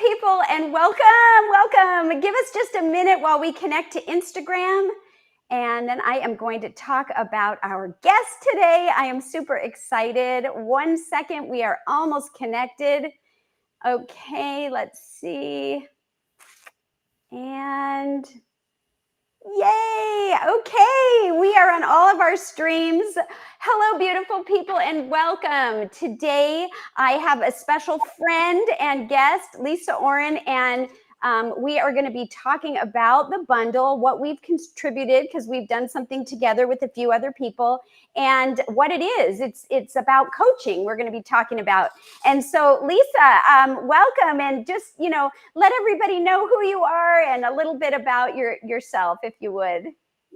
people, and welcome. Give us just a minute while we connect to Instagram, and then I am going to talk about our guest today. I am super excited. 1 second, we are almost connected. Okay, let's see. And yay! Okay, we are on all of our streams. Hello, beautiful people, and welcome. Today, I have a special friend and guest, Lise Orren, and we are going to be talking about the bundle, what we've contributed, because we've done something together with a few other people, and what it is. It's about coaching we're going to be talking about. And so, Lisa, welcome, and just, let everybody know who you are and a little bit about yourself, if you would.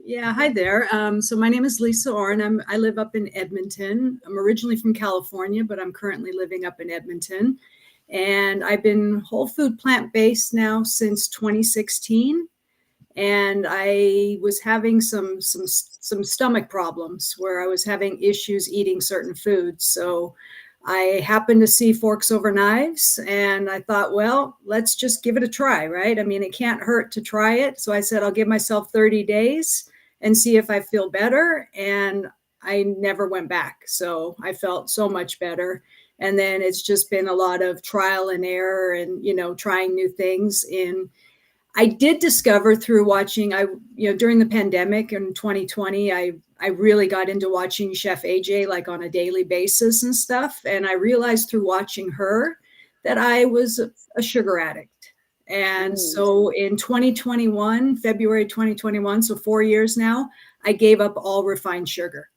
Yeah, hi there. So my name is Lise Orren. I live up in Edmonton. I'm originally from California, but I'm currently living up in Edmonton. And I've been whole food plant-based now since 2016. And I was having some stomach problems where I was having issues eating certain foods. So I happened to see Forks Over Knives, and I thought, well, let's just give it a try, right? I mean, it can't hurt to try it. So I said, I'll give myself 30 days and see if I feel better. And I never went back. So I felt so much better. And then it's just been a lot of trial and error and, trying new things. And I did discover through watching, during the pandemic in 2020, I really got into watching Chef AJ like on a daily basis and stuff. And I realized through watching her that I was a sugar addict. And so in 2021, February 2021, so 4 years now, I gave up all refined sugar.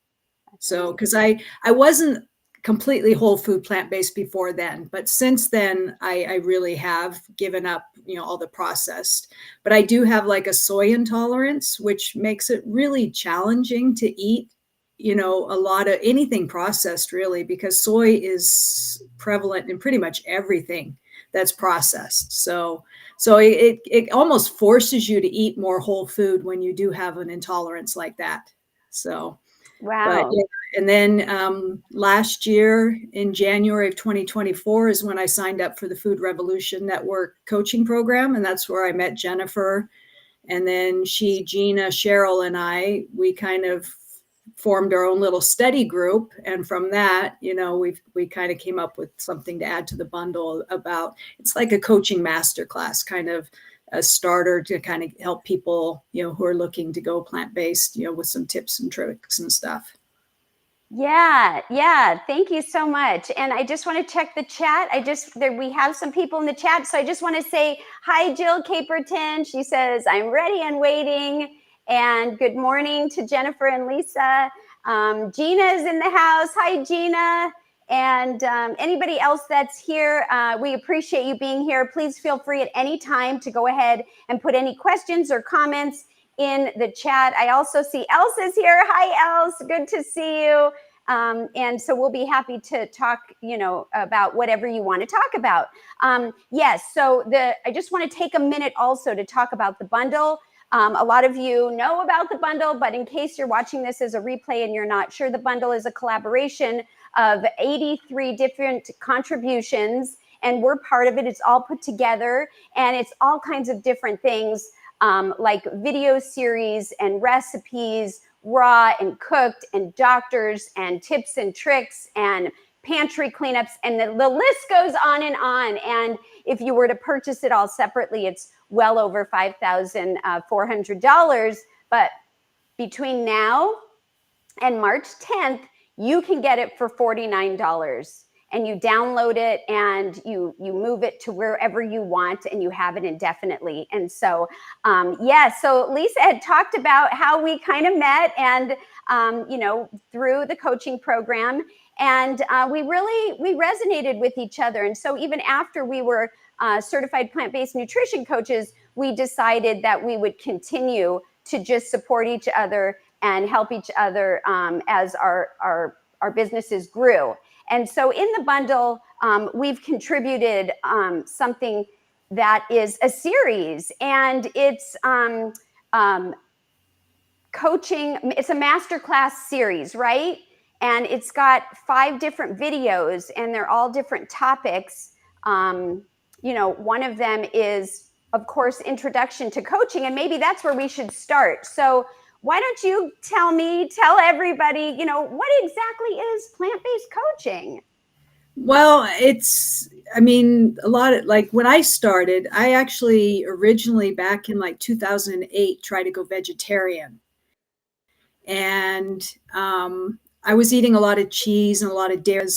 So, because I wasn't completely whole food plant-based before then, but since then I really have given up all the processed. But I do have like a soy intolerance, which makes it really challenging to eat a lot of anything processed, really, because soy is prevalent in pretty much everything that's processed. So it almost forces you to eat more whole food when you do have an intolerance like that. So wow. But yeah, and then last year in January of 2024 is when I signed up for the Food Revolution Network coaching program. And that's where I met Jennifer. And then Gina, Cheryl, and we kind of formed our own little study group. And from that, we kind of came up with something to add to the bundle about, it's like a coaching masterclass, kind of a starter to kind of help people, who are looking to go plant-based, with some tips and tricks and stuff. Yeah. Thank you so much. And I just want to check the chat. We have some people in the chat. So I just want to say hi, Jill Caperton. She says, I'm ready and waiting. And good morning to Jennifer and Lisa. Gina is in the house. Hi, Gina. And anybody else that's here, we appreciate you being here. Please feel free at any time to go ahead and put any questions or comments in the chat. I also see Else is here. Hi, Else. Good to see you. And so we'll be happy to talk, about whatever you want to talk about. Yes. So I just want to take a minute also to talk about the bundle. A lot of you know about the bundle, but in case you're watching this as a replay and you're not sure, the bundle is a collaboration of 83 different contributions, and we're part of it. It's all put together, and it's all kinds of different things, like video series and recipes, raw and cooked, and doctors and tips and tricks and pantry cleanups, and the list goes on. And if you were to purchase it all separately, it's well over $5,400. But between now and March 10th, you can get it for $49. And you download it and you move it to wherever you want, and you have it indefinitely. And so, so Lisa had talked about how we kind of met and, through the coaching program, and we resonated with each other. And so even after we were certified plant-based nutrition coaches, we decided that we would continue to just support each other and help each other as our businesses grew. And so in the bundle, we've contributed something that is a series, and it's coaching. It's a masterclass series, right? And it's got 5 different videos, and they're all different topics. one of them is, of course, introduction to coaching, and maybe that's where we should start. So why don't you tell everybody, what exactly is plant-based coaching? Well, a lot of like when I started, I actually originally back in like 2008 tried to go vegetarian. And I was eating a lot of cheese and a lot of dairy.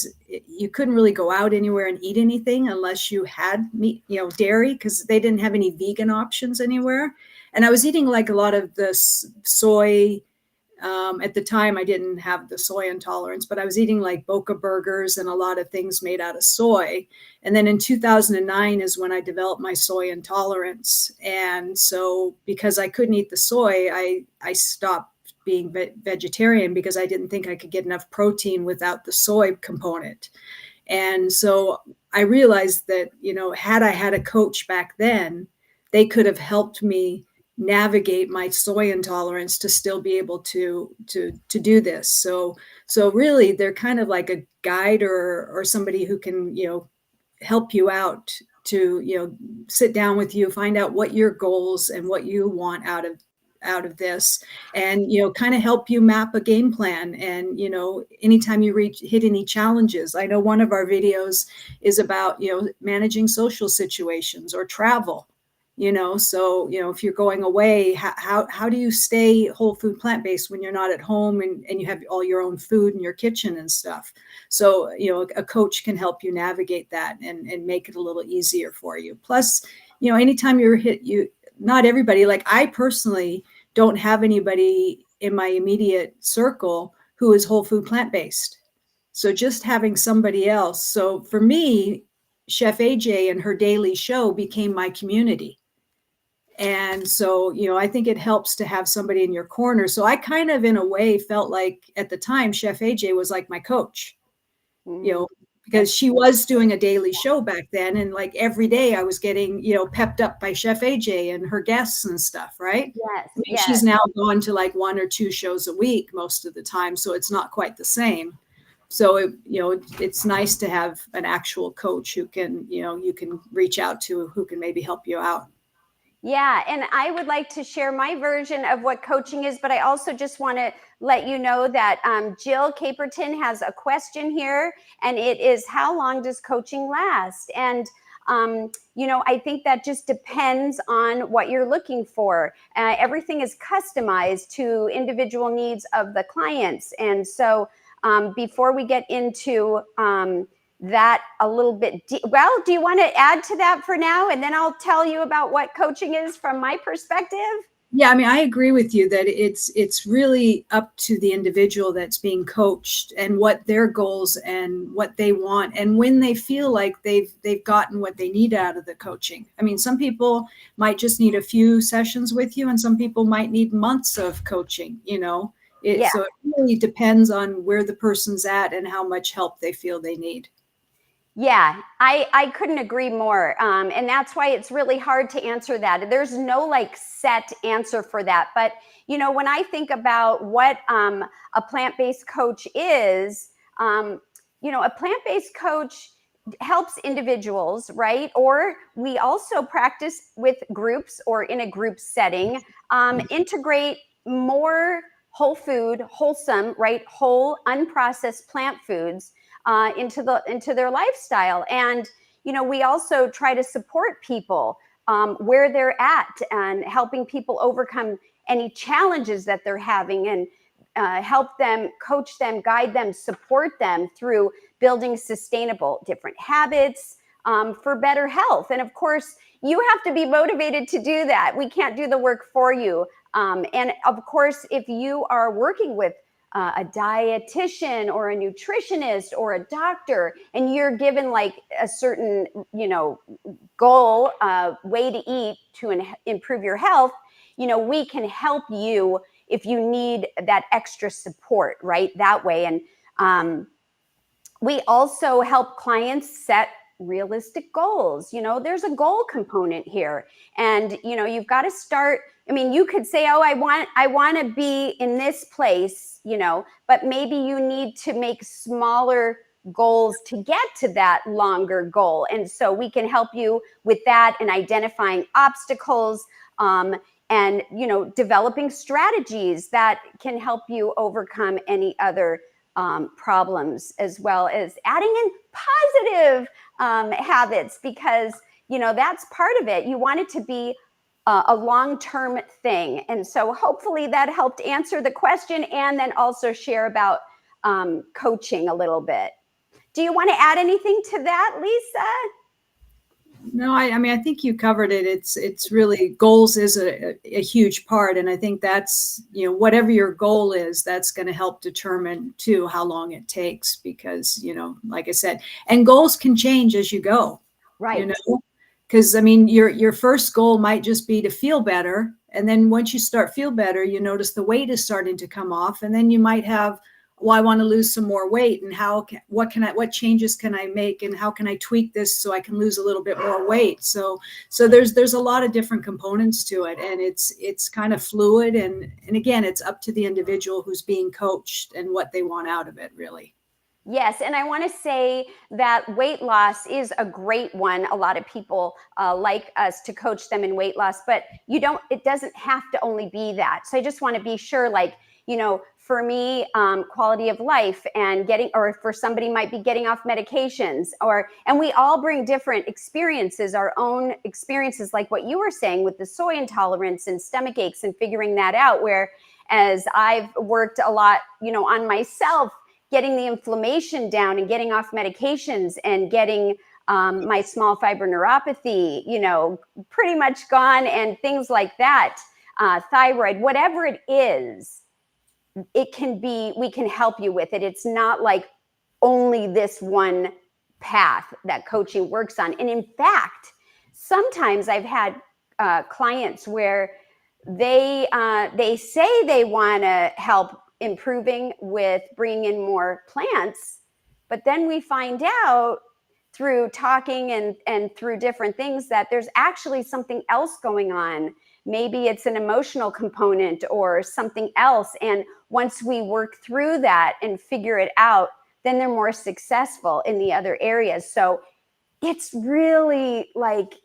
You couldn't really go out anywhere and eat anything unless you had meat, dairy, because they didn't have any vegan options anywhere. And I was eating like a lot of the soy. At the time, I didn't have the soy intolerance, but I was eating like Boca burgers and a lot of things made out of soy. And then in 2009 is when I developed my soy intolerance. And so because I couldn't eat the soy, I stopped being vegetarian because I didn't think I could get enough protein without the soy component. And so I realized that, had I had a coach back then, they could have helped me navigate my soy intolerance to still be able to do this. So really they're kind of like a guide or somebody who can, help you out to, sit down with you, find out what your goals and what you want out of this, and kind of help you map a game plan. And anytime you hit any challenges, I know one of our videos is about managing social situations or travel. So if you're going away, how do you stay whole food plant-based when you're not at home and you have all your own food in your kitchen and stuff? So a coach can help you navigate that and make it a little easier for you. Plus, anytime not everybody, like I personally don't have anybody in my immediate circle who is whole food plant-based. So just having somebody else. So for me, Chef AJ and her daily show became my community. And so, I think it helps to have somebody in your corner. So I kind of, in a way, felt like at the time, Chef AJ was like my coach, because she was doing a daily show back then. And like every day I was getting, pepped up by Chef AJ and her guests and stuff, right? Yes, I mean, yes. she's now gone to like 1 or 2 shows a week most of the time. So it's not quite the same. So, it's nice to have an actual coach who can, you can reach out to, who can maybe help you out. Yeah, and I would like to share my version of what coaching is, but I also just want to let you know that Jill Caperton has a question here, and it is, how long does coaching last? And I think that just depends on what you're looking for. Everything is customized to individual needs of the clients. And so before we get into that a little bit well, do you want to add to that for now, and then I'll tell you about what coaching is from my perspective? Yeah, I mean, I agree with you that it's really up to the individual that's being coached and what their goals and what they want and when they feel like they've gotten what they need out of the coaching. I mean, some people might just need a few sessions with you, and some people might need months of coaching. So it really depends on where the person's at and how much help they feel they need. Yeah, I couldn't agree more. And that's why it's really hard to answer that. There's no like set answer for that. But, when I think about what a plant-based coach is, a plant-based coach helps individuals, right? Or we also practice with groups or in a group setting, integrate more whole food, wholesome, right? Whole, unprocessed plant foods into their lifestyle. And we also try to support people where they're at, and helping people overcome any challenges that they're having, and help them, coach them, guide them, support them through building sustainable different habits for better health. And of course, you have to be motivated to do that. We can't do the work for you. And of course, if you are working with a dietitian or a nutritionist or a doctor, and you're given like a certain, goal, way to eat to improve your health, we can help you if you need that extra support, right? That way. And we also help clients set realistic goals. There's a goal component here, and you've got to start. I mean, you could say, oh, I want to be in this place, but maybe you need to make smaller goals to get to that longer goal. And so we can help you with that and identifying obstacles, and, you know, developing strategies that can help you overcome any other problems, as well as adding in positive habits, because, you know, that's part of it. You want it to be a long-term thing. And so hopefully that helped answer the question, and then also share about coaching a little bit. Do you want to add anything to that, Lisa? No, I mean, I think you covered it. It's really, goals is a huge part. And I think that's, you know, whatever your goal is, that's going to help determine too how long it takes, because, you know, like I said, and goals can change as you go, Right. you know, because I mean, your first goal might just be to feel better. And then once you start feel better, you notice the weight is starting to come off. And then you might have, well, I want to lose some more weight, and what changes can I make, and how can I tweak this so I can lose a little bit more weight? So there's a lot of different components to it, and it's kind of fluid. And again, it's up to the individual who's being coached and what they want out of it, really. Yes, and I want to say that weight loss is a great one. A lot of people like us to coach them in weight loss, but it doesn't have to only be that. So I just want to be sure, like, you know, for me, quality of life, and or for somebody might be getting off medications, and we all bring different experiences, our own experiences, like what you were saying with the soy intolerance and stomach aches, and figuring that out, whereas I've worked a lot, you know, on myself, getting the inflammation down and getting off medications, and getting my small fiber neuropathy, you know, pretty much gone, and things like that, thyroid, whatever it is, we can help you with it. It's not like only this one path that coaching works on. And in fact, sometimes I've had clients where they say they want to help improving with bringing in more plants, but then we find out through talking and through different things that there's actually something else going on. Maybe it's an emotional component or something else. And once we work through that and figure it out, then they're more successful in the other areas. So it's really like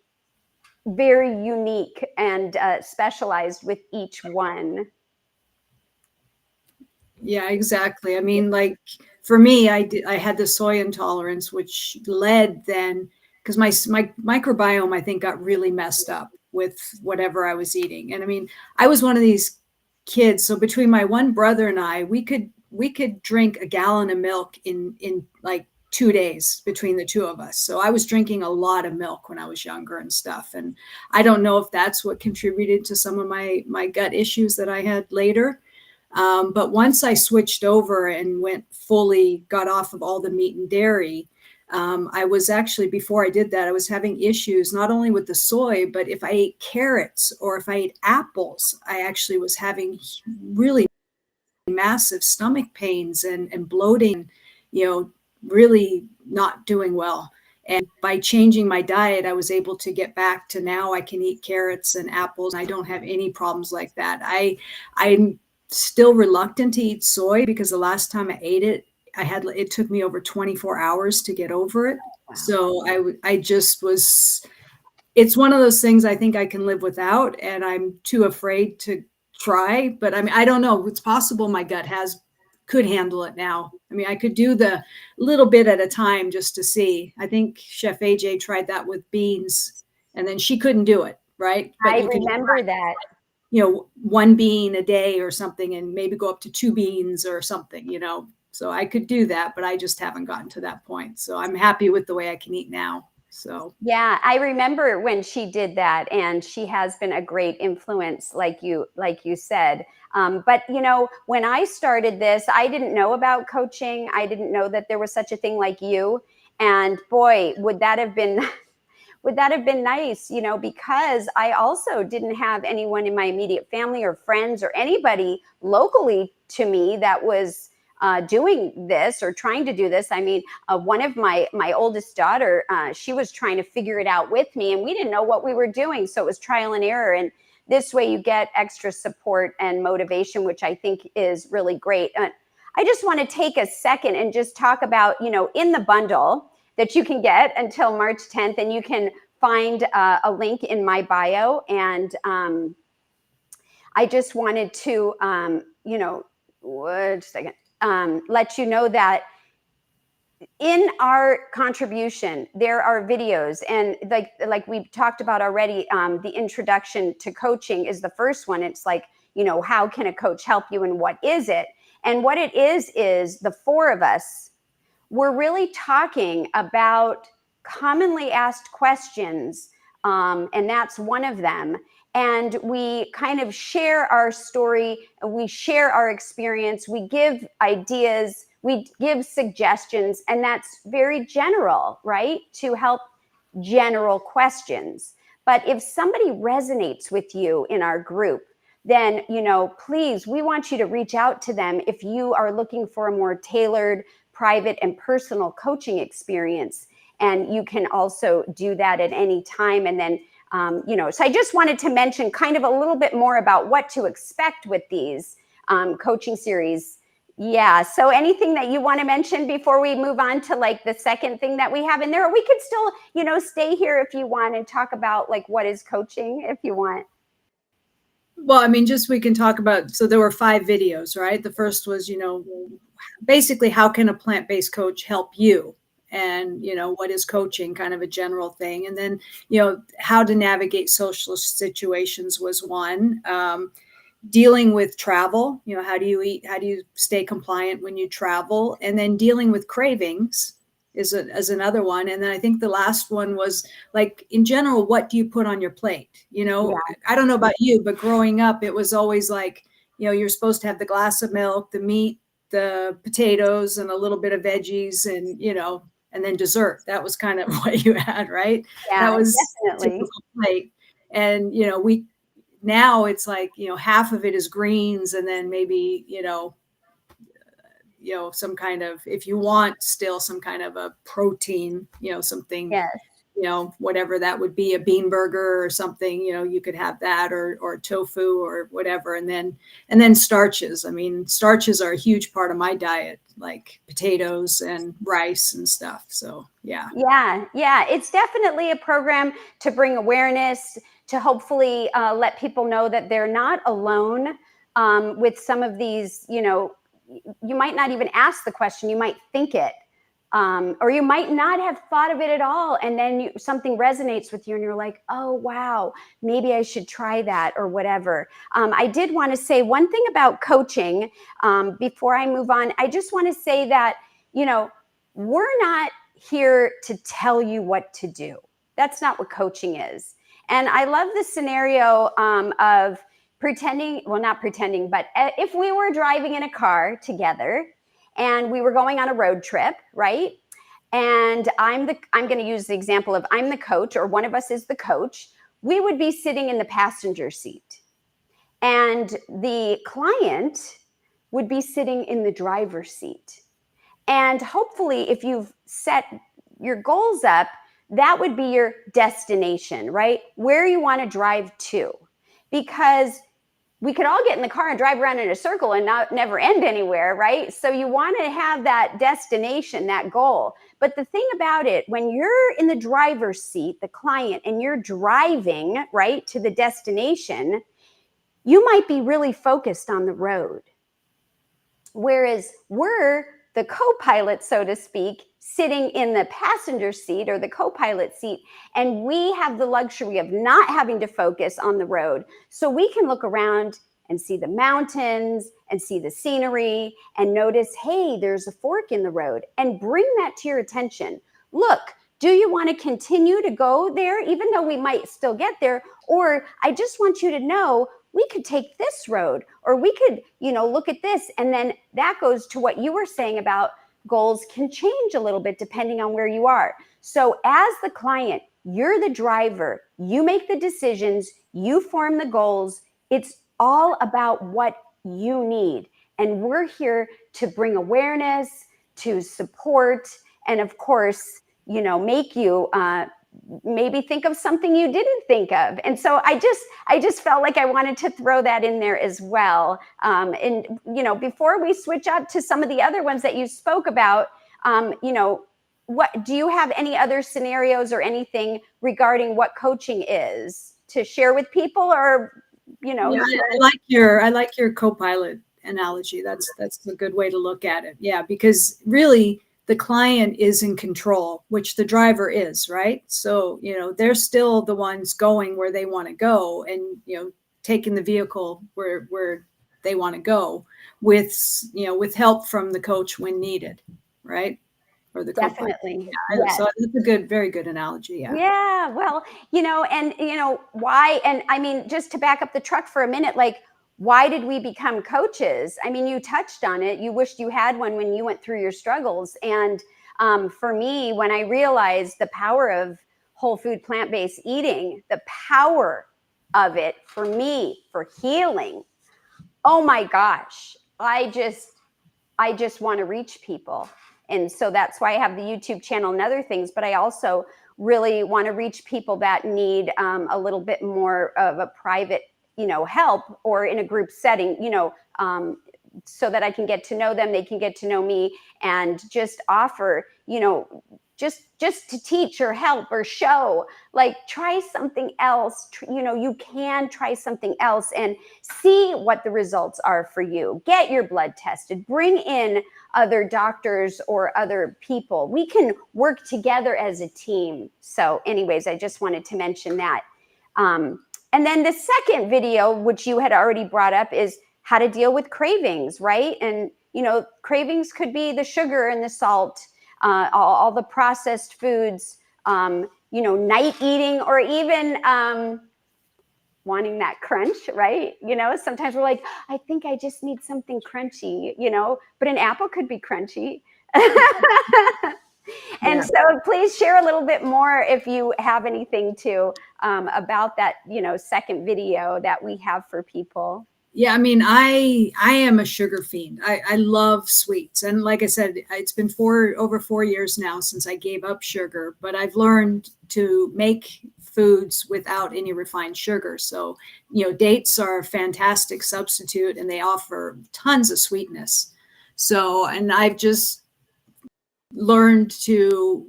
very unique and specialized with each one. Yeah, exactly. I mean, like for me, I had the soy intolerance, which led then, because my microbiome, I think, got really messed up with whatever I was eating. And I mean, I was one of these kids. So between my one brother and I, we could drink a gallon of milk in like 2 days between the two of us. So I was drinking a lot of milk when I was younger and stuff. And I don't know if that's what contributed to some of my gut issues that I had later. But once I switched over and got off of all the meat and dairy, I was actually, before I did that, I was having issues not only with the soy, but if I ate carrots or if I ate apples, I actually was having really massive stomach pains and bloating, you know, really not doing well. And by changing my diet, I was able to get back to now I can eat carrots and apples. I don't have any problems like that. I'm still reluctant to eat soy because the last time I ate it, it took me over 24 hours to get over it. Wow. So I just was, it's one of those things I think I can live without, and I'm too afraid to try. But I mean, I don't know. It's possible my gut could handle it now. I mean, I could do the little bit at a time just to see. I think Chef AJ tried that with beans, and then she couldn't do it, right? But I remember that. You know, 1 bean a day or something, and maybe go up to 2 beans or something, you know. So I could do that, but I just haven't gotten to that point. So I'm happy with the way I can eat now. So yeah, I remember when she did that, and she has been a great influence, like you said. But you know, when I started this, I didn't know about coaching. I didn't know that there was such a thing like you. And boy, would that have been nice, you know, because I also didn't have anyone in my immediate family or friends or anybody locally to me that was doing this or trying to do this. I mean, one of my oldest daughter, she was trying to figure it out with me, and we didn't know what we were doing. So it was trial and error. And this way you get extra support and motivation, which I think is really great. I just want to take a second and just talk about, in the bundle that you can get until March 10th, and you can find a link in my bio. And I just wanted to, wait a second, let you know that in our contribution, there are videos, and like we've talked about already, the introduction to coaching is the first one. It's like, how can a coach help you and what is it? And what it is the four of us, we're really talking about commonly asked questions, and that's one of them. And we kind of share our story, we share our experience, we give ideas, we give suggestions, and that's very general, right? To help general questions. But if somebody resonates with you in our group, then, please, we want you to reach out to them if you are looking for a more tailored, private, and personal coaching experience. And you can also do that at any time. And then, so I just wanted to mention kind of a little bit more about what to expect with these coaching series. Yeah. So anything that you want to mention before we move on to like the second thing that we have in there? We could still, stay here if you want and talk about like what is coaching if you want. Well, I mean, just we can talk about, so there were 5 videos, right? The first was, basically how can a plant-based coach help you? And, what is coaching, kind of a general thing. And then, how to navigate social situations was one. Dealing with travel, how do you eat? How do you stay compliant when you travel? And then dealing with cravings is another one. And then I think the last one was like, in general, what do you put on your plate? Yeah. I don't know about you, but growing up, it was always like, you're supposed to have the glass of milk, the meat, the potatoes, and a little bit of veggies, and, and then dessert. That was kind of what you had, right? Yeah, That was definitely. typical plate. And, now it's like, half of it is greens, and then maybe, some kind of, if you want still some kind of a protein, something, Yes. Whatever that would be, a bean burger or something, you could have that, or tofu or whatever. And then starches. I mean, starches are a huge part of my diet, like potatoes and rice and stuff. So, yeah. Yeah. It's definitely a program to bring awareness, to hopefully let people know that they're not alone with some of these, you might not even ask the question, you might think it. Or you might not have thought of it at all. And then something resonates with you and you're like, oh, wow, maybe I should try that or whatever. I did want to say one thing about coaching before I move on. I just want to say that, we're not here to tell you what to do. That's not what coaching is. And I love the scenario of pretending, well, not pretending, but if we were driving in a car together and we were going on a road trip, right? And I'm going to use the example of I'm the coach, or one of us is the coach. We would be sitting in the passenger seat, and the client would be sitting in the driver's seat. And hopefully, if you've set your goals up, that would be your destination, right? Where you want to drive to. Because we could all get in the car and drive around in a circle and never end anywhere, right? So you want to have that destination, that goal. But the thing about it, when you're in the driver's seat, the client, and you're driving, right, to the destination, you might be really focused on the road. Whereas we're the co-pilot, so to speak, sitting in the passenger seat or the co-pilot seat, and we have the luxury of not having to focus on the road. So we can look around and see the mountains and see the scenery and notice, hey, there's a fork in the road, and bring that to your attention. Look, do you want to continue to go there, even though we might still get there? Or I just want you to know we could take this road, or we could, look at this. And then that goes to what you were saying about goals can change a little bit depending on where you are. So as the client, you're the driver, you make the decisions, you form the goals. It's all about what you need. And we're here to bring awareness, to support, and of course, make you maybe think of something you didn't think of. And so I just felt like I wanted to throw that in there as well. And, before we switch up to some of the other ones that you spoke about, what do you have any other scenarios or anything regarding what coaching is to share with people, or, Yeah, I like your co-pilot analogy. That's a good way to look at it. Yeah, because really the client is in control, which the driver is, right? So, they're still the ones going where they want to go, and, taking the vehicle where they want to go with, with help from the coach when needed, right? Or the co-pilot. definitely. Yeah, Yes. so that's very good analogy. Yeah. Yeah, well, and why, and I mean, just to back up the truck for a minute, like, why did we become coaches? I mean, you touched on it. You wished you had one when you went through your struggles. And for me, when I realized the power of whole food, plant-based eating, the power of it for me, for healing, oh my gosh, I just want to reach people. And so that's why I have the YouTube channel and other things. But I also really want to reach people that need a little bit more of a private, help, or in a group setting, so that I can get to know them, they can get to know me, and just offer, just to teach or help or show, like, try something else. You can try something else and see what the results are for you. Get your blood tested, bring in other doctors or other people. We can work together as a team. So anyways, I just wanted to mention that. And then the second video, which you had already brought up, is how to deal with cravings, right? And, cravings could be the sugar and the salt, all the processed foods, night eating, or even wanting that crunch, right? Sometimes we're like, I think I just need something crunchy, but an apple could be crunchy. And so please share a little bit more if you have anything to about that, second video that we have for people. Yeah, I mean, I am a sugar fiend. I love sweets. And like I said, it's been over 4 years now since I gave up sugar, but I've learned to make foods without any refined sugar. So, dates are a fantastic substitute, and they offer tons of sweetness. So, and I've just learned to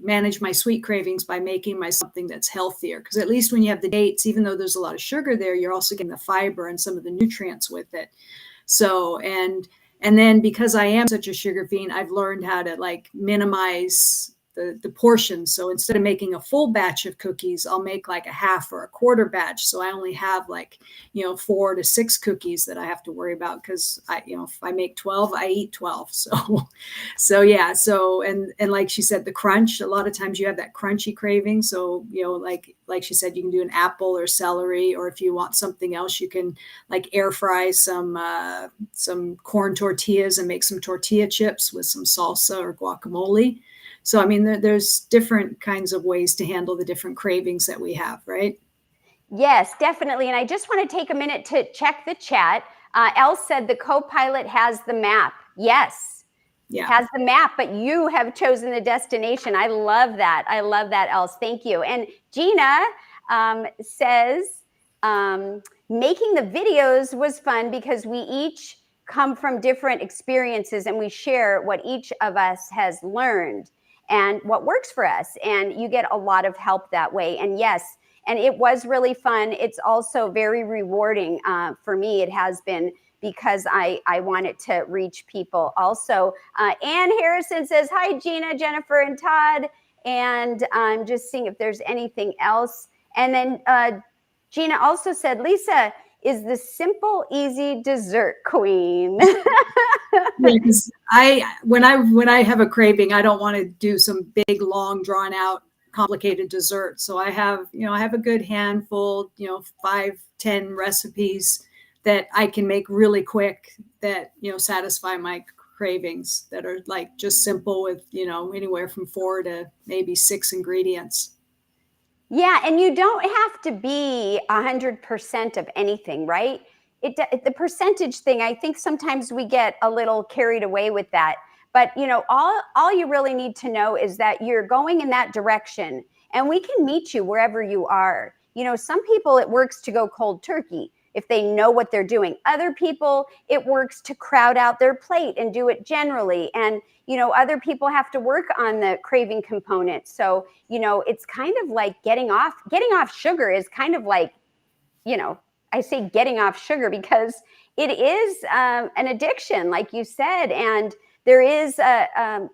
manage my sweet cravings by making something that's healthier, because at least when you have the dates, even though there's a lot of sugar there, you're also getting the fiber and some of the nutrients with it. So, and then because I am such a sugar fiend, I've learned how to minimize the portions. So instead of making a full batch of cookies, I'll make like a half or a quarter batch. So I only have 4 to 6 cookies that I have to worry about, because if I make 12, I eat 12. So yeah. So, and like she said, the crunch, a lot of times you have that crunchy craving. So, like she said, you can do an apple or celery, or if you want something else, you can air fry some corn tortillas and make some tortilla chips with some salsa or guacamole. So, I mean, there's different kinds of ways to handle the different cravings that we have, right? Yes, definitely. And I just want to take a minute to check the chat. Elle said the co-pilot has the map. Yes, has the map, but you have chosen the destination. I love that. I love that, Els. Thank you. And Gina says, making the videos was fun because we each come from different experiences and we share what each of us has learned and what works for us. And you get a lot of help that way. And yes, and it was really fun. It's also very rewarding for me. It has been, because I wanted to reach people also. Ann Harrison says, hi, Gina, Jennifer, and Todd. And I'm just seeing if there's anything else. And then Gina also said, Lisa is the simple, easy dessert queen. Because when I have a craving, I don't want to do some big, long, drawn out, complicated dessert. So I have a good handful, 5-10 recipes that I can make really quick that, satisfy my cravings, that are just simple with, anywhere from 4 to maybe 6 ingredients. Yeah, and you don't have to be 100% of anything, right? The percentage thing, I think sometimes we get a little carried away with that. But all you really need to know is that you're going in that direction, and we can meet you wherever you are. Some people, it works to go cold turkey if they know what they're doing. Other people, it works to crowd out their plate and do it generally. And other people have to work on the craving component. So it's kind of like getting off sugar is kind of like, I say getting off sugar because it is an addiction, like you said, and there is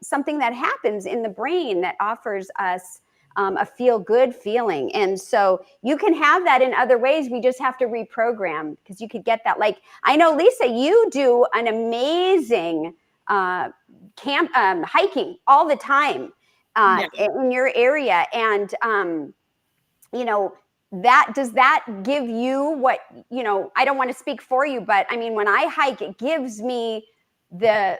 something that happens in the brain that offers us a feel-good feeling. And so you can have that in other ways. We just have to reprogram, because you could get that. Like, I know, Lisa, you do an amazing hiking all the time in your area. And, does that give you what, I don't want to speak for you, but I mean, when I hike, it gives me the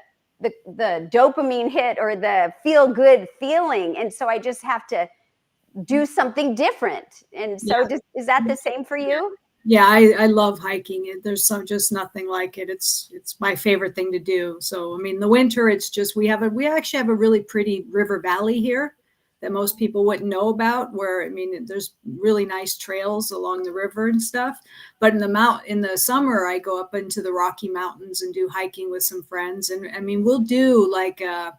dopamine hit or the feel good feeling. And so I just have to do something different. And so is that the same for you? Yeah, I love hiking. There's just nothing like it. It's my favorite thing to do. So, I mean, the winter, it's just, we actually have a really pretty river valley here that most people wouldn't know about, where, I mean, there's really nice trails along the river and stuff. But in the summer, I go up into the Rocky Mountains and do hiking with some friends. And I mean, we'll do like, I've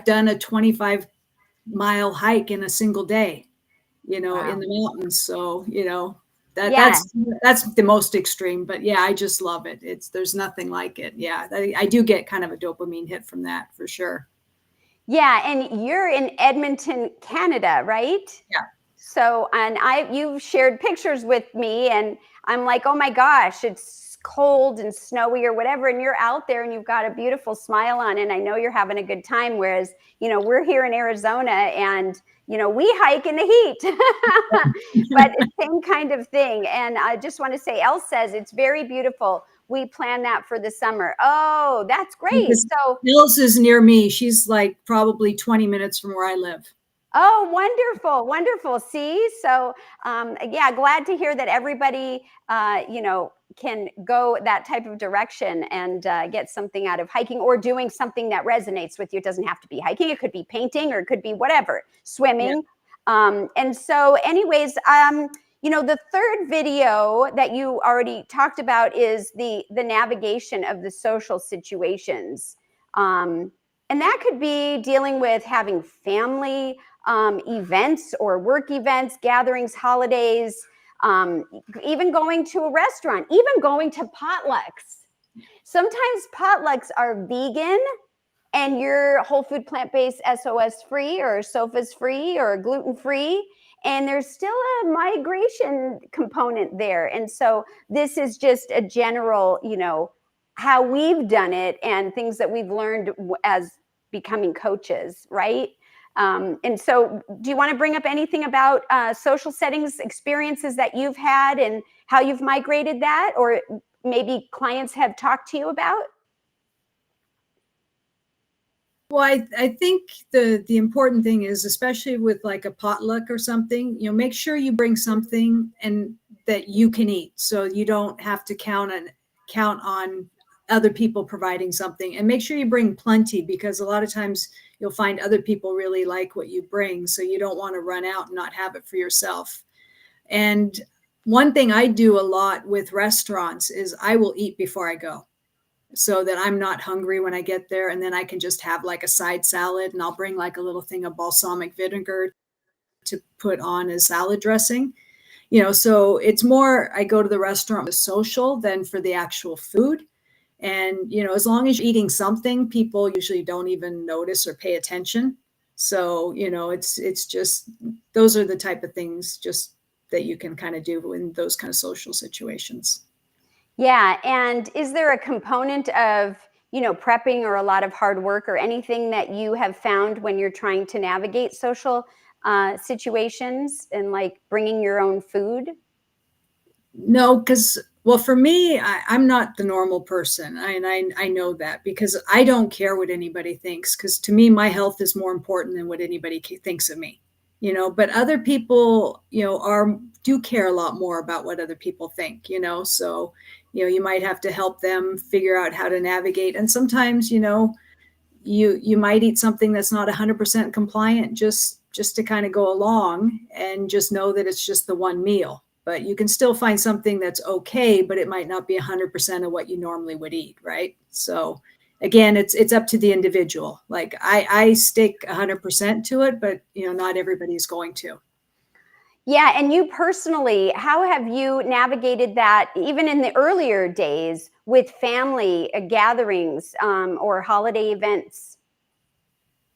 done a 25-mile hike in a single day, wow, in the mountains. So, that's the most extreme, but yeah, I just love it. There's nothing like it. Yeah. I do get kind of a dopamine hit from that for sure. Yeah. And you're in Edmonton, Canada, right? Yeah. So, and you've shared pictures with me, and I'm like, oh my gosh, it's cold and snowy or whatever. And you're out there and you've got a beautiful smile on, and I know you're having a good time. Whereas, we're here in Arizona and, we hike in the heat, but it's the same kind of thing. And I just want to say, Elle says it's very beautiful. We plan that for the summer. Oh, that's great. So Nils is near me. She's like probably 20 minutes from where I live. Oh, wonderful. Wonderful. See, so yeah, glad to hear that everybody, can go that type of direction and get something out of hiking or doing something that resonates with you. It doesn't have to be hiking. It could be painting, or it could be whatever, swimming. Yeah. And so anyways, the third video that you already talked about is the navigation of the social situations. And that could be dealing with having family events or work events, gatherings, holidays, even going to a restaurant, even going to potlucks. Sometimes potlucks are vegan and you're whole food, plant-based, SOS free or SOFAs free or gluten free. And there's still a migration component there. And so this is just a general, how we've done it and things that we've learned as becoming coaches, right? And so do you want to bring up anything about social settings experiences that you've had and how you've migrated that, or maybe clients have talked to you about? Well, I think the important thing is, especially with like a potluck or something, make sure you bring something and that you can eat, so you don't have to count on other people providing something. And make sure you bring plenty, because a lot of times you'll find other people really like what you bring, so you don't want to run out and not have it for yourself. And one thing I do a lot with restaurants is I will eat before I go, so that I'm not hungry when I get there. And then I can just have like a side salad, and I'll bring like a little thing of balsamic vinegar to put on as salad dressing. So it's more, I go to the restaurant for social than for the actual food. And, as long as you're eating something, people usually don't even notice or pay attention. So, it's just, those are the type of things just that you can kind of do in those kind of social situations. Yeah. And is there a component of, prepping or a lot of hard work or anything that you have found when you're trying to navigate social situations and like bringing your own food? No, because, well, for me, I'm not the normal person. And I know that, because I don't care what anybody thinks, because to me, my health is more important than what anybody thinks of me. But other people, do care a lot more about what other people think, so, you might have to help them figure out how to navigate. And sometimes, you might eat something that's not 100% compliant just to kind of go along, and just know that it's just the one meal. But you can still find something that's okay, but it might not be 100% of what you normally would eat, right? So again, it's up to the individual. Like I stick 100% to it, but not everybody's going to. Yeah, and you personally, how have you navigated that even in the earlier days with family gatherings or holiday events?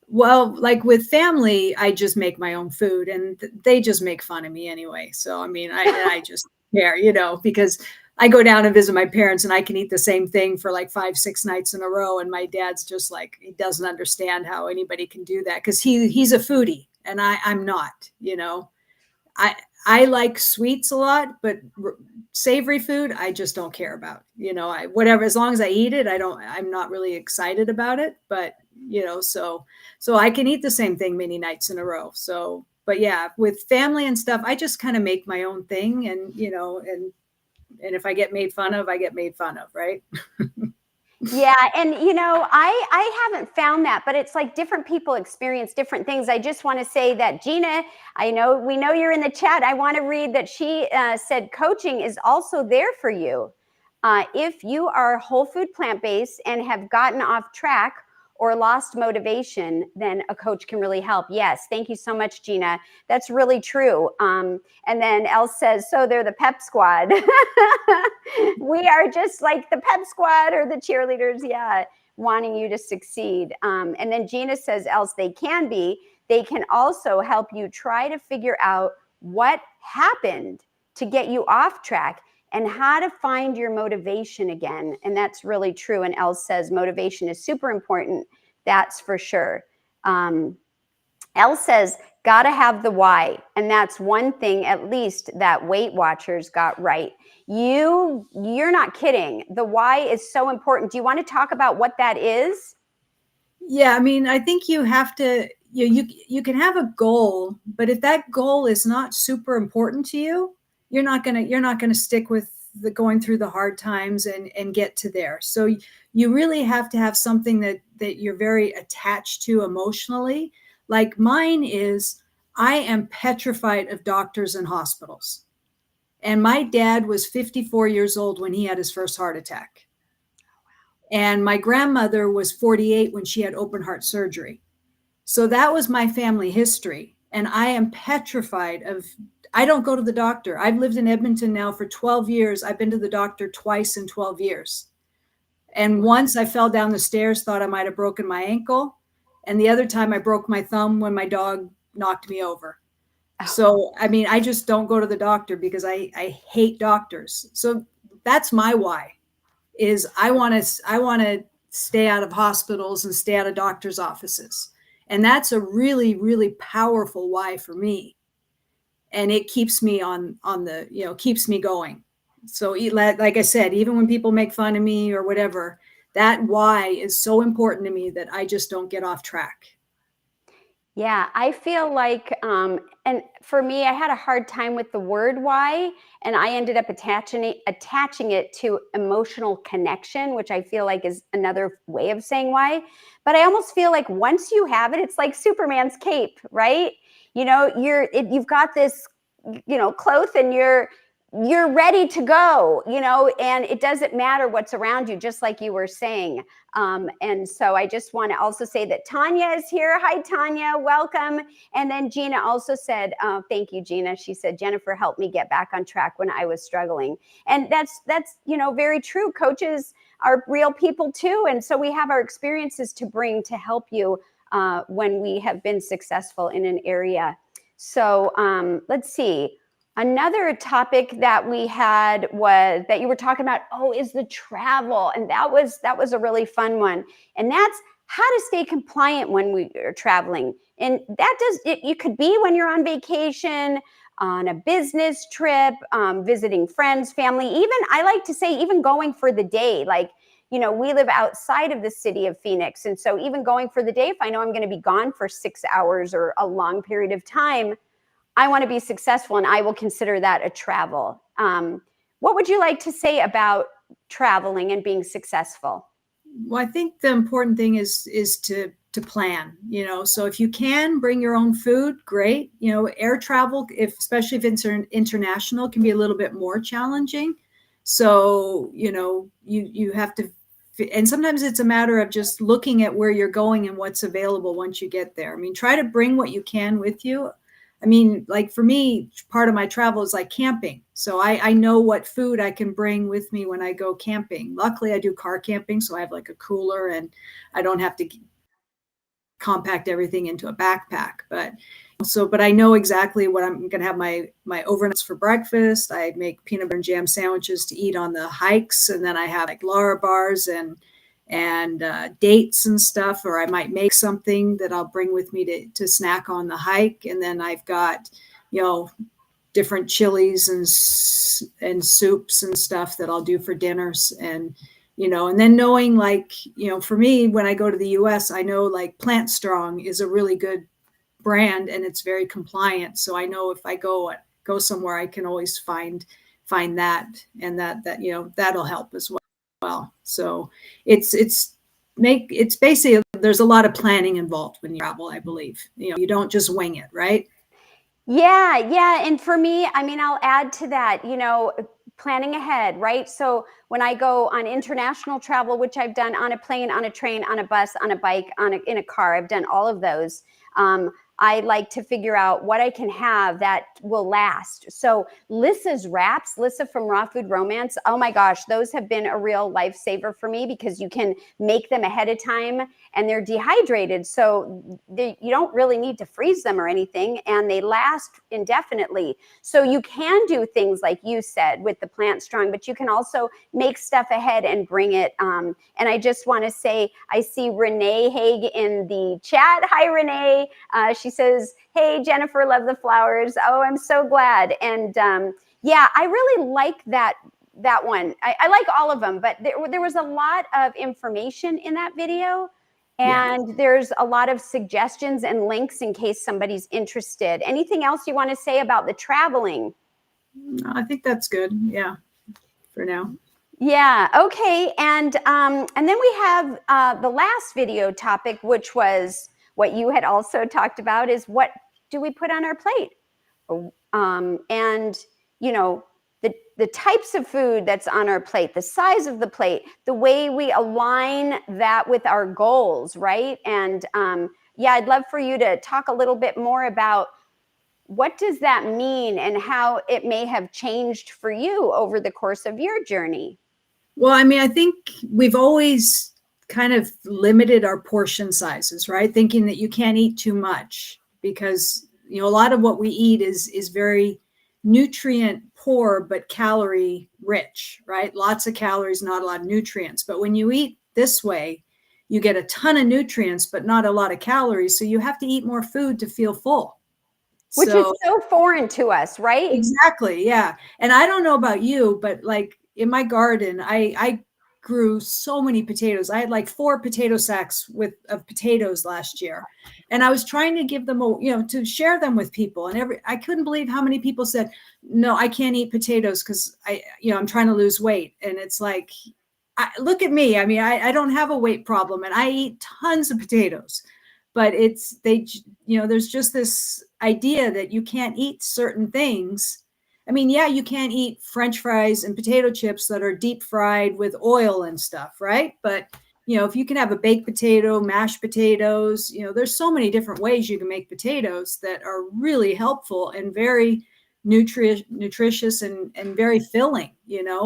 Well, like with family, I just make my own food, and they just make fun of me anyway. So, I mean, I just care, because I go down and visit my parents and I can eat the same thing for like 5, 6 nights in a row. And my dad's just like, he doesn't understand how anybody can do that, because he's a foodie and I'm not, I I like sweets a lot, but savory food I just don't care about. I whatever, as long as I eat it, I'm not really excited about it. But so I can eat the same thing many nights in a row. So, but yeah, with family and stuff, I just kind of make my own thing, and and if I get made fun of, I get made fun of, right? Yeah, and I haven't found that, but it's like different people experience different things. I just want to say that Gina, we know you're in the chat. I want to read that she said coaching is also there for you. If you are whole food plant-based and have gotten off track or lost motivation, then a coach can really help. Yes, thank you so much, Gina. That's really true. And then Elle says, so they're the pep squad. We are just like the pep squad or the cheerleaders, yeah, wanting you to succeed. And then Gina says, else they can be. They can also help you try to figure out what happened to get you off track and how to find your motivation again. And that's really true. And Elle says motivation is super important. That's for sure. Elle says, gotta have the why. And that's one thing, at least, that Weight Watchers got right. You're not kidding. The why is so important. Do you want to talk about what that is? Yeah, I mean, I think you have to, you can have a goal, but if that goal is not super important to you, you're not gonna stick with the going through the hard times and get to there. So you really have to have something that you're very attached to emotionally. Like mine is, I am petrified of doctors and hospitals. And my dad was 54 years old when he had his first heart attack. And my grandmother was 48 when she had open heart surgery. So that was my family history. And I am petrified of, I don't go to the doctor. I've lived in Edmonton now for 12 years. I've been to the doctor twice in 12 years. And once I fell down the stairs, thought I might have broken my ankle. And the other time I broke my thumb when my dog knocked me over. So, I mean, I just don't go to the doctor because I hate doctors. So that's my why, is I want to stay out of hospitals and stay out of doctors' offices. And that's a really, really powerful why for me. And it keeps me on the, keeps me going. So like I said, even when people make fun of me or whatever, that why is so important to me that I just don't get off track. Yeah, I feel like, and for me, I had a hard time with the word why, and I ended up attaching it to emotional connection, which I feel like is another way of saying why. But I almost feel like once you have it, it's like Superman's cape, right? You've got this, cloth, and you're ready to go, and it doesn't matter what's around you, just like you were saying. And so I just want to also say that Tanya is here. Hi, Tanya, welcome. And then Gina also said, thank you, Gina. She said, Jennifer helped me get back on track when I was struggling. And that's very true. Coaches are real people too. And so we have our experiences to bring to help you when we have been successful in an area. So let's see. Another topic that we had was that you were talking about, is the travel. And that was a really fun one. And that's how to stay compliant when we are traveling. And you could be when you're on vacation, on a business trip, visiting friends, family, even, I like to say, even going for the day. Like, we live outside of the city of Phoenix. And so even going for the day, if I know I'm going to be gone for 6 hours or a long period of time, I want to be successful, and I will consider that a travel. What would you like to say about traveling and being successful? Well, I think the important thing is to plan, so if you can bring your own food, great. Air travel, especially if it's international, can be a little bit more challenging. So, you have to, and sometimes it's a matter of just looking at where you're going and what's available once you get there. I mean, try to bring what you can with you. I mean, like for me, part of my travel is like camping. So I know what food I can bring with me when I go camping. Luckily, I do car camping, so I have like a cooler and I don't have to compact everything into a backpack. But I know exactly what I'm going to have my overnights for breakfast. I make peanut butter and jam sandwiches to eat on the hikes, and then I have like Lara bars and dates and stuff, or I might make something that I'll bring with me to snack on the hike. And then I've got, different chilies and soups and stuff that I'll do for dinners. And then knowing for me, when I go to the US, I know like Plant Strong is a really good brand and it's very compliant. So I know if I go somewhere, I can always find that, and that that'll help as well. So it's basically, there's a lot of planning involved when you travel, I believe. You don't just wing it, right? Yeah. And for me, I mean, I'll add to that, planning ahead, right? So when I go on international travel, which I've done on a plane, on a train, on a bus, on a bike, in a car, I've done all of those. I like to figure out what I can have that will last. So Lissa's wraps, Lissa from Raw Food Romance, oh my gosh, those have been a real lifesaver for me because you can make them ahead of time and they're dehydrated. So you don't really need to freeze them or anything, and they last indefinitely. So you can do things like you said with the Plant Strong, but you can also make stuff ahead and bring it. And I just want to say, I see Renee Haig in the chat. Hi, Renee. She says, hey, Jennifer, love the flowers. Oh, I'm so glad. And yeah, I really like that one. I like all of them, but there was a lot of information in that video. And there's a lot of suggestions and links in case somebody's interested. Anything else you want to say about the traveling? No, I think that's good. Yeah, for now. Yeah. Okay. And then we have the last video topic, which was what you had also talked about, is what do we put on our plate? And the types of food that's on our plate, the size of the plate, the way we align that with our goals, right? And yeah, I'd love for you to talk a little bit more about what does that mean and how it may have changed for you over the course of your journey. Well, I mean, I think we've always kind of limited our portion sizes, right? Thinking that you can't eat too much because, a lot of what we eat is very nutrient poor, but calorie rich, right? Lots of calories, not a lot of nutrients. But when you eat this way, you get a ton of nutrients, but not a lot of calories. So you have to eat more food to feel full. Which is so foreign to us, right? Exactly. Yeah. And I don't know about you, but like in my garden, I grew so many potatoes. I had like 4 potato sacks of potatoes last year. And I was trying to give them, to share them with people. And I couldn't believe how many people said, no, I can't eat potatoes because I'm trying to lose weight. And it's like, look at me. I mean, I don't have a weight problem and I eat tons of potatoes, but there's just this idea that you can't eat certain things. I mean, yeah, you can't eat French fries and potato chips that are deep fried with oil and stuff, right? But, if you can have a baked potato, mashed potatoes, there's so many different ways you can make potatoes that are really helpful and very nutritious and very filling,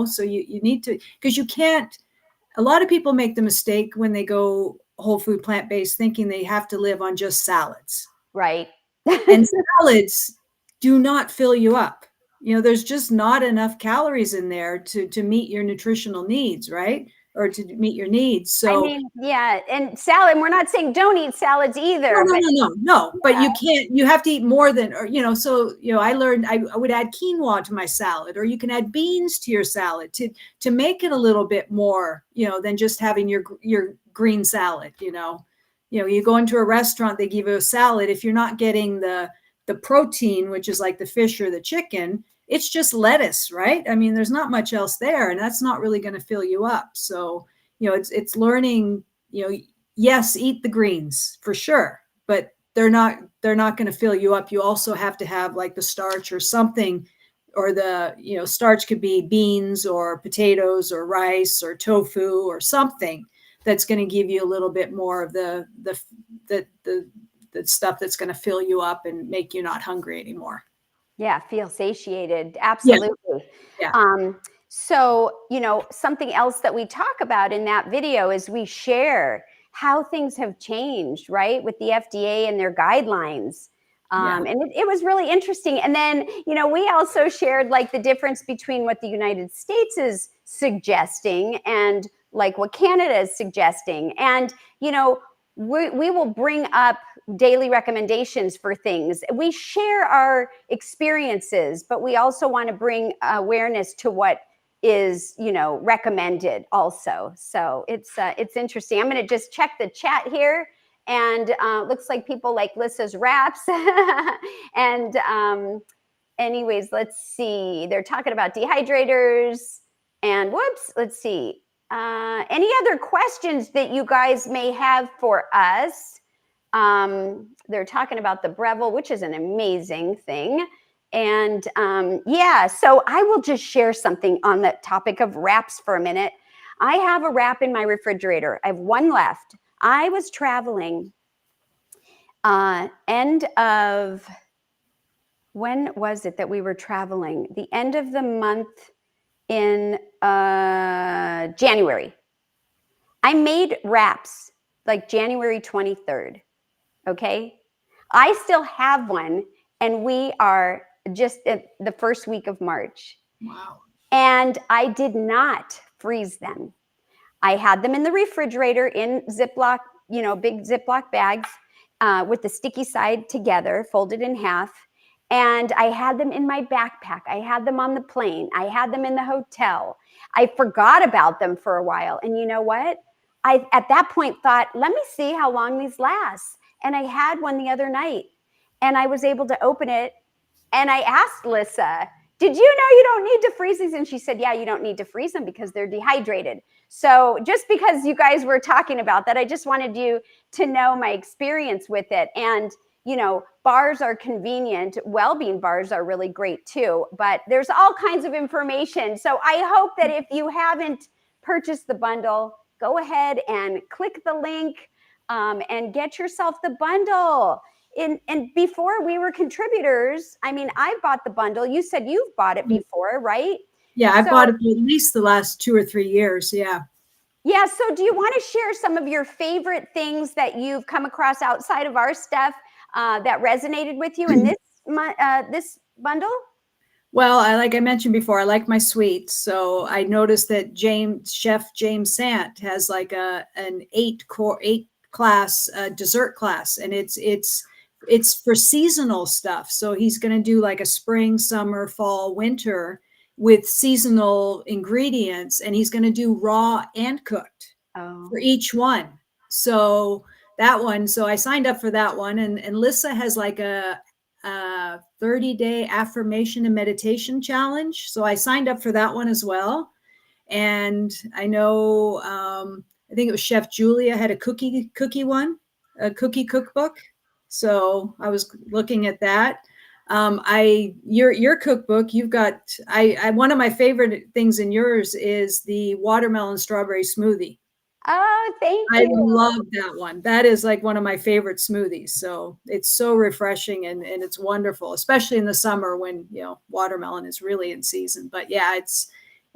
so you need to, because you can't, a lot of people make the mistake when they go whole food plant-based thinking they have to live on just salads. Right. And salads do not fill you up. There's just not enough calories in there to meet your nutritional needs, right? Or to meet your needs. So I mean, yeah, and salad, we're not saying don't eat salads either. No. But you can't, you have to eat more than, I learned I would add quinoa to my salad, or you can add beans to your salad to make it a little bit more, than just having your green salad. You go into a restaurant, they give you a salad. If you're not getting the protein, which is like the fish or the chicken, it's just lettuce, right? I mean, there's not much else there, and that's not really going to fill you up. So, it's learning, yes, eat the greens for sure, but they're not going to fill you up. You also have to have like the starch or something, or the, starch could be beans or potatoes or rice or tofu or something that's going to give you a little bit more of the stuff that's going to fill you up and make you not hungry anymore. Yeah, feel satiated. Yeah. Absolutely. Yeah. So, something else that we talk about in that video is we share how things have changed, right, with the FDA and their guidelines. Yeah. And it was really interesting. And then, we also shared like the difference between what the United States is suggesting and like what Canada is suggesting. And, we will bring up daily recommendations for things. We share our experiences, but we also want to bring awareness to what is, recommended also. So it's interesting. I'm going to just check the chat here, and looks like people like Lissa's wraps. And anyways, let's see. They're talking about dehydrators, and whoops, let's see. Any other questions that you guys may have for us? They're talking about the Breville, which is an amazing thing. And yeah, so I will just share something on the topic of wraps for a minute. I have a wrap in my refrigerator. I have one left. I was traveling end of, when was it that we were traveling? The end of the month in January. I made wraps like January 23rd. Okay. I still have one, and we are just at the first week of March. Wow. And I did not freeze them. I had them in the refrigerator in Ziploc, big Ziploc bags with the sticky side together, folded in half. And I had them in my backpack. I had them on the plane. I had them in the hotel. I forgot about them for a while. And you know what? I, at that point, thought, let me see how long these last. And I had one the other night, and I was able to open it. And I asked Lissa, did you know you don't need to freeze these? And she said, yeah, you don't need to freeze them because they're dehydrated. So just because you guys were talking about that, I just wanted you to know my experience with it. And, bars are convenient. Well-being bars are really great too, but there's all kinds of information. So I hope that if you haven't purchased the bundle, go ahead and click the link and get yourself the bundle. And before we were contributors, I mean, I bought the bundle. You said you've bought it before, right? Yeah, I've bought it for at least the last 2 or 3 years. Yeah. Yeah. So do you want to share some of your favorite things that you've come across outside of our stuff that resonated with you in this bundle? Well, like I mentioned before, I like my sweets. So I noticed that Chef James Sant has like an 8 class dessert class, and it's for seasonal stuff. So he's going to do like a spring, summer, fall, winter with seasonal ingredients, and he's going to do raw and cooked for each one. So that one, so I signed up for that one, and Lissa has like a 30-day affirmation and meditation challenge. So I signed up for that one as well. And I know, I think it was Chef Julia had a cookie one, a cookie cookbook. So I was looking at that. Your cookbook, you've got, one of my favorite things in yours is the watermelon strawberry smoothie. Oh, thank I you. love that one. That is like one of my favorite smoothies. So it's so refreshing, and it's wonderful, especially in the summer when, watermelon is really in season. But yeah,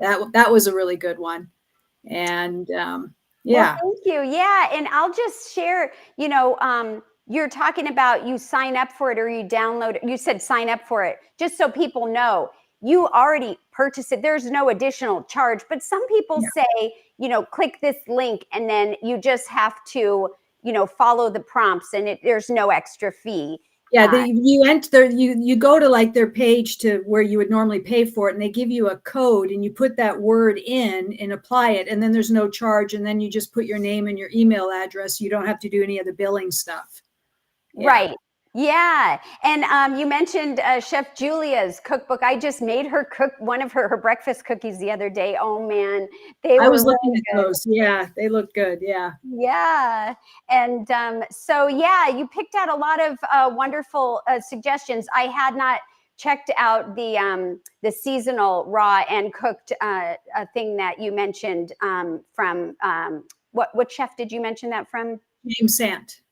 that was a really good one. And yeah. Well, thank you. Yeah. And I'll just share, you're talking about you sign up for it or you download it. You said sign up for it, just so people know you already purchased it. There's no additional charge, but some people say, click this link and then you just have to, follow the prompts, and there's no extra fee. Yeah, you enter, you go to like their page to where you would normally pay for it, and they give you a code, and you put that word in and apply it, and then there's no charge, and then you just put your name and your email address. You don't have to do any of the billing stuff. Yeah. Right. Yeah, and you mentioned Chef Julia's cookbook. I just made her cook one of her breakfast cookies the other day. Oh man, they I were was looking really at good. those. Yeah, they look good. Yeah. Yeah, and so yeah, you picked out a lot of wonderful suggestions. I had not checked out the seasonal raw and cooked thing that you mentioned from what chef did you mention that from? James Sant.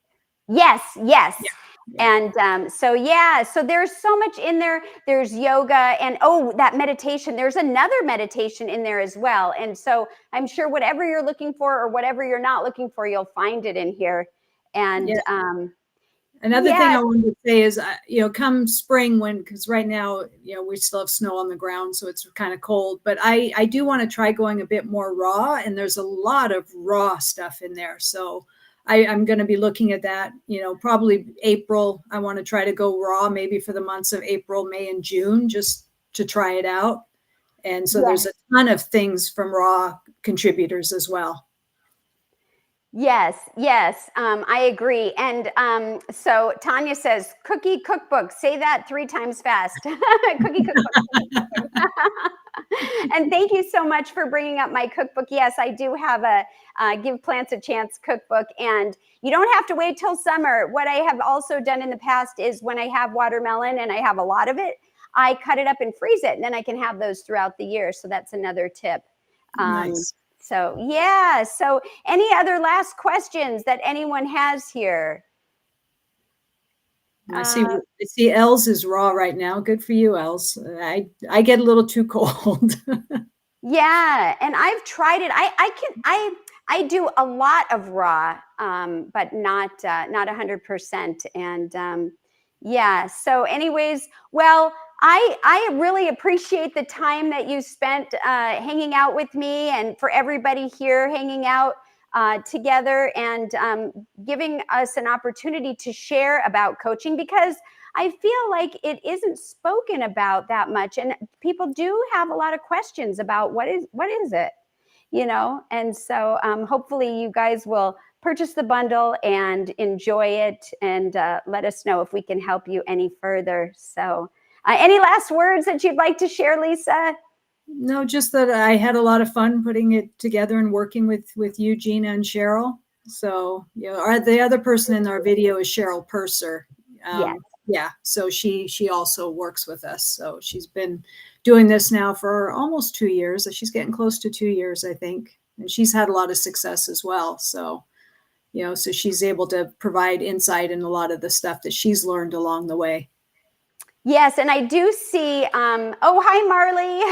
Yes, yes. Yeah. Yeah. And so, yeah, so there's so much in there. There's yoga and oh, that meditation. There's another meditation in there as well. And so I'm sure whatever you're looking for or whatever you're not looking for, you'll find it in here. And Yeah. Another thing yeah, I wanted to say is, come spring, because right now, we still have snow on the ground, so it's kind of cold. But I do want to try going a bit more raw, and there's a lot of raw stuff in there. So I'm going to be looking at that. Probably April. I want to try to go raw, maybe for the months of April, May, and June, just to try it out. And so yeah. there's a ton of things from raw contributors as well. Yes, yes, I agree. And so Tanya says, cookie cookbook. Say that 3 times fast. Cookie cookbook. And thank you so much for bringing up my cookbook. Yes, I do have a Give Plants a Chance cookbook, and you don't have to wait till summer. What I have also done in the past is when I have watermelon and I have a lot of it, I cut it up and freeze it, and then I can have those throughout the year. So that's another tip. Um, Nice. so yeah. So any other last questions that anyone has here? I see Els is raw right now. Good for you, Els. I get a little too cold. Yeah, and I've tried it. I do a lot of raw, but not 100%. And yeah. So, anyways, well, I really appreciate the time that you spent hanging out with me, and for everybody here hanging out together and giving us an opportunity to share about coaching, because I feel like it isn't spoken about that much, and people do have a lot of questions about what is it, and so hopefully you guys will purchase the bundle and enjoy it, and let us know if we can help you any further. So any last words that you'd like to share, Lisa? No, just that I had a lot of fun putting it together and working with you, Gina, and Cheryl. So, the other person in our video is Cheryl Purser. Yes. Yeah, so she also works with us. So she's been doing this now for almost 2 years. She's getting close to 2 years, I think, and she's had a lot of success as well. So, so she's able to provide insight in a lot of the stuff that she's learned along the way. Yes, and I do see, oh, hi, Marley.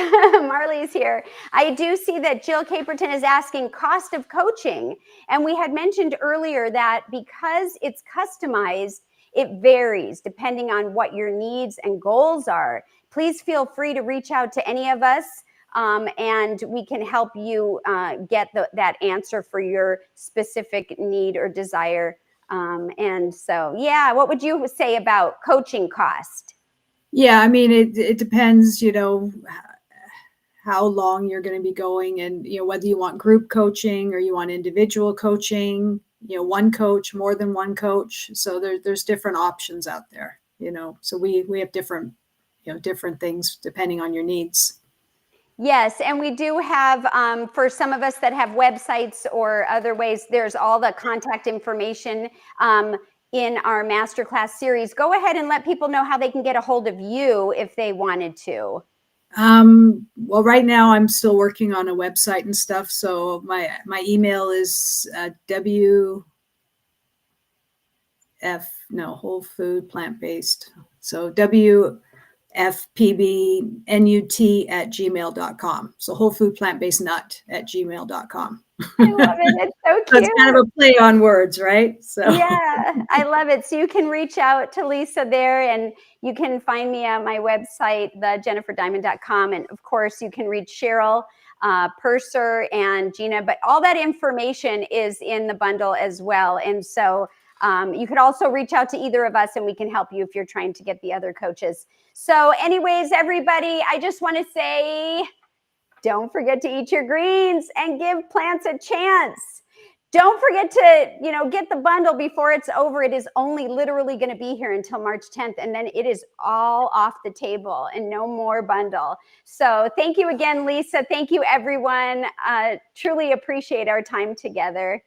Marley's here. I do see that Jill Caperton is asking cost of coaching. And we had mentioned earlier that because it's customized, it varies depending on what your needs and goals are. Please feel free to reach out to any of us, and we can help you get that answer for your specific need or desire. And so, yeah, what would you say about coaching cost? Yeah, I mean, it depends, how long you're going to be going, and whether you want group coaching or you want individual coaching, one coach, more than one coach. So there's different options out there, so we have different different things depending on your needs. Yes, and we do have, for some of us that have websites or other ways, there's all the contact information in our masterclass series. Go ahead and let people know how they can get a hold of you if they wanted to. Well, right now I'm still working on a website and stuff. So my email is whole food plant-based. So wfpbnut@gmail.com. So whole food plant-based nut@gmail.com. I love it. It's so So it's cute. kind of a play on words, right? So Yeah, I love it. So you can reach out to Lisa there, and you can find me at my website, thejenniferdiamond.com. And of course, you can reach Cheryl Purser and Gina, but all that information is in the bundle as well. And so you could also reach out to either of us, and we can help you if you're trying to get the other coaches. So anyways, everybody, I just want to say, don't forget to eat your greens and give plants a chance. don't forget to, get the bundle before it's over. It is only literally going to be here until March 10th, and then it is all off the table and no more bundle. So thank you again, Lisa. Thank you, everyone. Truly appreciate our time together.